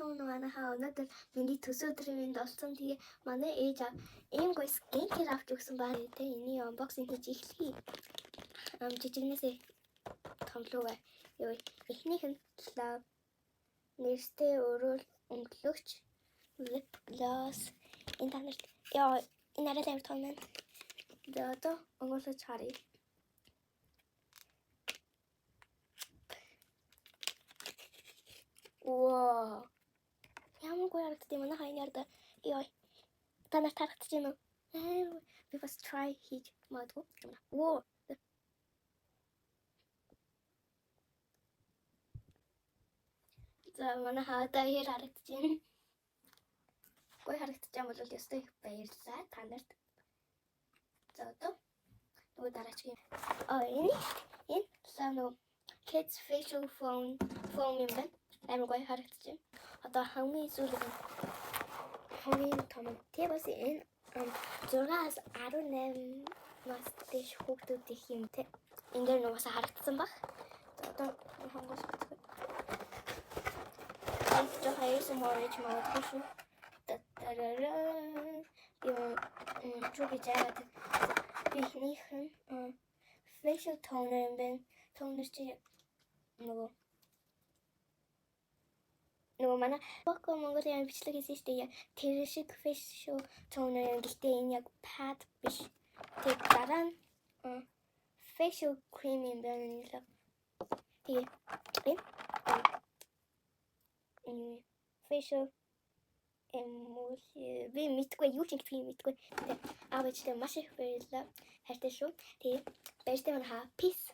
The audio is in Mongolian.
байцгаана манайхаа өнөөдөр миний төсөө өдрийн мэнд олсон. Тэгээ манай ээж ийм гоё скинкер авч өгсөн байна. Тэ энийг unboxing хийж эхлэе. Жижигнээсээ томлуугаа. Йоо эхнийх нь love нэртэй өрөөл өнгөлөгч lip gloss. Энэ танарт яа энэ арай амар том байна. Одоо онгойлгож харъя. Wow. Ямар гоё харагддаг юм аа энэ яа. Та нарт харагдаж байна уу? We must try хийж магадгүй. Wow. За манай хаатай хэр харагдаж байна. Гоё харагдаж байгаа бол ёстой их баярлалаа та нарт. За одоо нөгөө дараагийн энэ лав kids facial foam юм байна. Амар гоё харагдаж байна. Одоо хамгийн сүүлийн том тий бас энэ 6-аас 18 настай хүүхдүүд их юм тий. Энд дээр нугасаа харагдсан баг. Одоо хонгоос үзье. Энд хоёрсон морич магадгүй шүү. Юм чуги жаад бихнийх нь facial toner юм байна. Toner чи нөгөө манай Boko Mongolia бичлэг хийсэн шүү дээ. Тэр шиг facial toner юм. Гэхдээ энэ яг pad биш. Тэг дараа нь facial cream юм байна. Тэг facial би мэдгүй юу ч ингэдэг юм мэдгүй. Аавчтай маш их баярлалаа. Хайртай шүү. Тэгээ баяртай манайхаа peace.